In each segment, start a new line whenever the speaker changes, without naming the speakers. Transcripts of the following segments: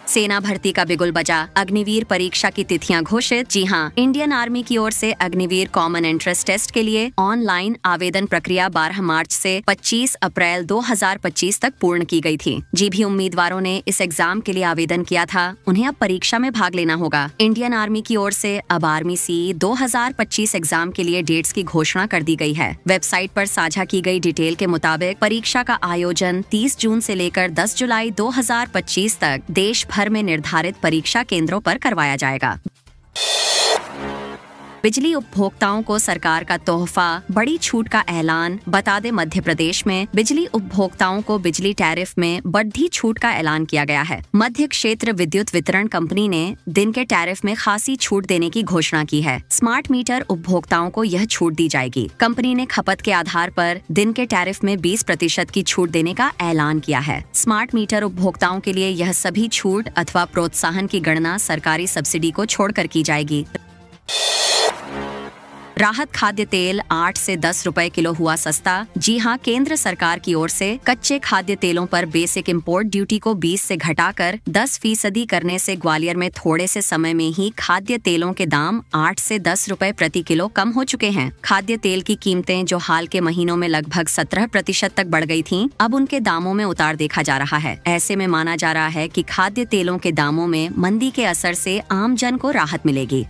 सेना भर्ती का बिगुल बजा, अग्निवीर परीक्षा की तिथियां घोषित। जी हां, इंडियन आर्मी की ओर से अग्निवीर कॉमन एंट्रेंस टेस्ट के लिए ऑनलाइन आवेदन प्रक्रिया 12 मार्च से 25 अप्रैल 2025 तक पूर्ण की गई थी। जी भी उम्मीदवारों ने इस एग्जाम के लिए आवेदन किया था, उन्हें अब परीक्षा में भाग लेना होगा। इंडियन आर्मी की ओर से अब आर्मी सी 2025 एग्जाम के लिए डेट्स की घोषणा कर दी गई है। वेबसाइट पर साझा की गई डिटेल के मुताबिक परीक्षा का आयोजन 30 जून से लेकर 10 जुलाई 2025 तक देश भर में निर्धारित परीक्षा केंद्रों पर करवाया जाएगा। बिजली उपभोक्ताओं को सरकार का तोहफा, बड़ी छूट का ऐलान। बता दें, मध्य प्रदेश में बिजली उपभोक्ताओं को बिजली टैरिफ में बढ़ती छूट का ऐलान किया गया है। मध्य क्षेत्र विद्युत वितरण कंपनी ने दिन के टैरिफ में खासी छूट देने की घोषणा की है। स्मार्ट मीटर उपभोक्ताओं को यह छूट दी जाएगी। कंपनी ने खपत के आधार पर दिन के टैरिफ में 20% की छूट देने का ऐलान किया है। स्मार्ट मीटर उपभोक्ताओं के लिए यह सभी छूट अथवा प्रोत्साहन की गणना सरकारी सब्सिडी को छोड़कर की जाएगी। राहत खाद्य तेल 8 से 10 रुपए किलो हुआ सस्ता। जी हां, केंद्र सरकार की ओर से कच्चे खाद्य तेलों पर बेसिक इंपोर्ट ड्यूटी को 20 से घटाकर 10% करने से ग्वालियर में थोड़े से समय में ही खाद्य तेलों के दाम 8 से 10 रुपए प्रति किलो कम हो चुके हैं। खाद्य तेल की कीमतें जो हाल के महीनों में लगभग 17% तक बढ़ गई थीं, अब उनके दामों में उतार देखा जा रहा है। ऐसे में माना जा रहा है कि खाद्य तेलों के दामों में मंदी के असर से आम जन को राहत मिलेगी।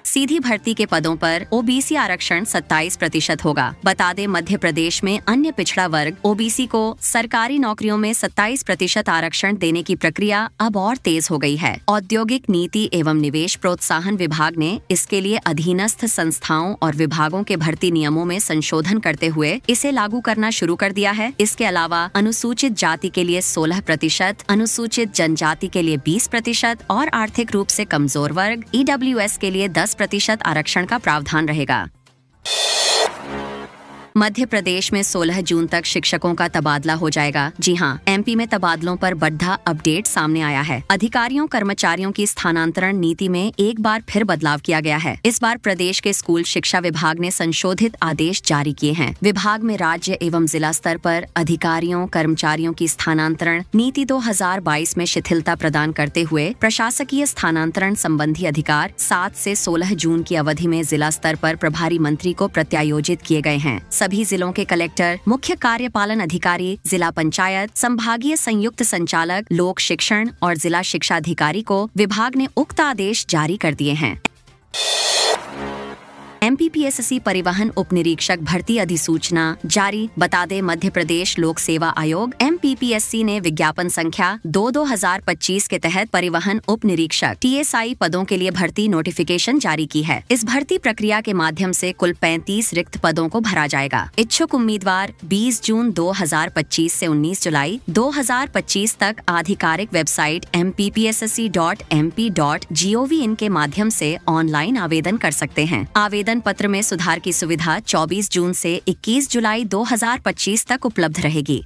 सीधी भर्ती के पदों पर ओबीसी आरक्षण 27% होगा। बता दें, मध्य प्रदेश में अन्य पिछड़ा वर्ग ओबीसी को सरकारी नौकरियों में 27% आरक्षण देने की प्रक्रिया अब और तेज हो गई है। औद्योगिक नीति एवं निवेश प्रोत्साहन विभाग ने इसके लिए अधीनस्थ संस्थाओं और विभागों के भर्ती नियमों में संशोधन करते हुए इसे लागू करना शुरू कर दिया है। इसके अलावा अनुसूचित जाति के लिए 16%, अनुसूचित जनजाति के लिए 20% और आर्थिक रूप से कमजोर वर्ग ईडब्ल्यूएस के लिए 10% आरक्षण का प्रावधान रहेगा। मध्य प्रदेश में 16 जून तक शिक्षकों का तबादला हो जाएगा। जी हां, एमपी में तबादलों पर बड़ा अपडेट सामने आया है। अधिकारियों कर्मचारियों की स्थानांतरण नीति में एक बार फिर बदलाव किया गया है। इस बार प्रदेश के स्कूल शिक्षा विभाग ने संशोधित आदेश जारी किए हैं। विभाग में राज्य एवं जिला स्तर पर अधिकारियों कर्मचारियों की स्थानांतरण नीति 2022 में शिथिलता प्रदान करते हुए प्रशासकीय स्थानांतरण संबंधी अधिकार 7 से 16 जून की अवधि में जिला स्तर पर प्रभारी मंत्री को प्रत्यायोजित किए गए हैं। सभी जिलों के कलेक्टर, मुख्य कार्यपालन अधिकारी, जिला पंचायत, संभागीय संयुक्त संचालक, लोक शिक्षण और जिला शिक्षा अधिकारी को विभाग ने उक्त आदेश जारी कर दिए हैं। एमपीपीएससी परिवहन उप निरीक्षक भर्ती अधिसूचना जारी। बता दें, मध्य प्रदेश लोक सेवा आयोग एमपीपीएससी ने विज्ञापन संख्या 2/2025 के तहत परिवहन उप निरीक्षक टीएसआई पदों के लिए भर्ती नोटिफिकेशन जारी की है। इस भर्ती प्रक्रिया के माध्यम से कुल 35 रिक्त पदों को भरा जाएगा। इच्छुक उम्मीदवार 20 जून 2025 से 19 जुलाई 2025 तक आधिकारिक वेबसाइट mppssc.mp.gov के माध्यम से ऑनलाइन आवेदन कर सकते हैं। आवेदन पत्र में सुधार की सुविधा 24 जून से 21 जुलाई 2025 तक उपलब्ध रहेगी।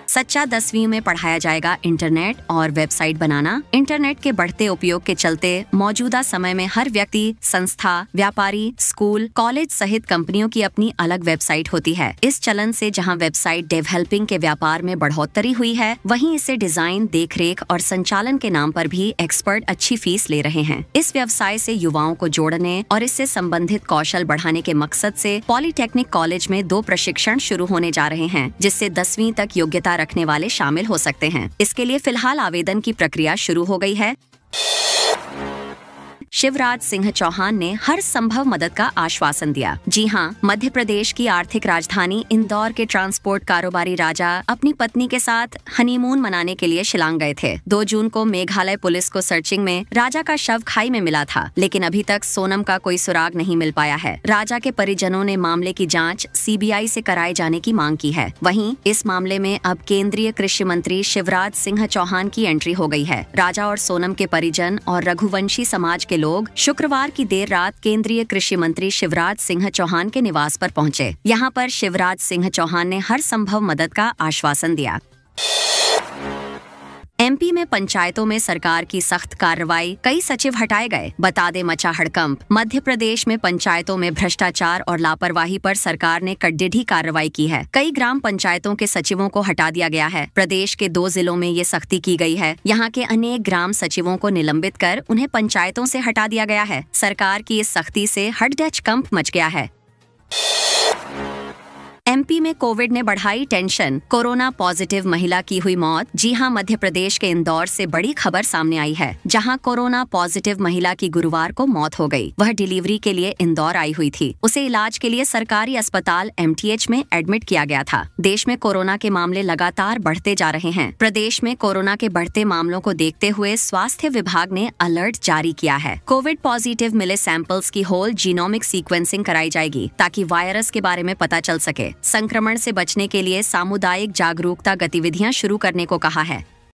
सच्चा 10वीं में पढ़ाया जाएगा इंटरनेट और वेबसाइट बनाना। इंटरनेट के बढ़ते उपयोग के चलते मौजूदा समय में हर व्यक्ति, संस्था, व्यापारी, स्कूल, कॉलेज सहित कंपनियों की अपनी अलग वेबसाइट होती है। इस चलन से जहां वेबसाइट डेवलपिंग के व्यापार में बढ़ोतरी हुई है, वहीं इसे डिजाइन, देखरेख और संचालन के नाम पर भी एक्सपर्ट अच्छी फीस ले रहे हैं। इस व्यवसाय से युवाओं को जोड़ने और इससे संबंधित कौशल बढ़ाने के मकसद से पॉलिटेक्निक कॉलेज में 2 प्रशिक्षण शुरू होने जा रहे हैं, जिससे 10वीं तक योग्यता रखने वाले शामिल हो सकते हैं। इसके लिए फिलहाल आवेदन की प्रक्रिया शुरू हो गई है। शिवराज सिंह चौहान ने हर संभव मदद का आश्वासन दिया। जी हां, मध्य प्रदेश की आर्थिक राजधानी इंदौर के ट्रांसपोर्ट कारोबारी राजा अपनी पत्नी के साथ हनीमून मनाने के लिए शिलांग गए थे। 2 जून को मेघालय पुलिस को सर्चिंग में राजा का शव खाई में मिला था, लेकिन अभी तक सोनम का कोई सुराग नहीं मिल पाया है। राजा के परिजनों ने मामले की जाँच सीबीआई से कराए जाने की मांग की है। वहीं इस मामले में अब केंद्रीय कृषि मंत्री शिवराज सिंह चौहान की एंट्री हो गई है। राजा और सोनम के परिजन और रघुवंशी समाज के लोग शुक्रवार की देर रात केंद्रीय कृषि मंत्री शिवराज सिंह चौहान के निवास पर पहुंचे। यहां पर शिवराज सिंह चौहान ने हर संभव मदद का आश्वासन दिया। एमपी में पंचायतों में सरकार की सख्त कार्रवाई, कई सचिव हटाए गए, बता दे मचा हड़कंप। मध्य प्रदेश में पंचायतों में भ्रष्टाचार और लापरवाही पर सरकार ने कड़िढ़ी कार्रवाई की है। कई ग्राम पंचायतों के सचिवों को हटा दिया गया है। प्रदेश के 2 जिलों में ये सख्ती की गई है। यहाँ के अनेक ग्राम सचिवों को निलंबित कर उन्हें पंचायतों से हटा दिया गया है। सरकार की इस सख्ती से हड़कंप मच गया है। एमपी में कोविड ने बढ़ाई टेंशन, कोरोना पॉजिटिव महिला की हुई मौत। जी हां, मध्य प्रदेश के इंदौर से बड़ी खबर सामने आई है, जहां कोरोना पॉजिटिव महिला की गुरुवार को मौत हो गई। वह डिलीवरी के लिए इंदौर आई हुई थी। उसे इलाज के लिए सरकारी अस्पताल एमटीएच में एडमिट किया गया था। देश में कोरोना के मामले लगातार बढ़ते जा रहे हैं। प्रदेश में कोरोना के बढ़ते मामलों को देखते हुए स्वास्थ्य विभाग ने अलर्ट जारी किया है। कोविड पॉजिटिव मिले सैंपल्स की होल जीनोमिक सीक्वेंसिंग कराई जाएगी, ताकि वायरस के बारे में पता चल सके। संक्रमण से बचने के लिए सामुदायिक जागरूकता गतिविधियां शुरू करने को कहा है।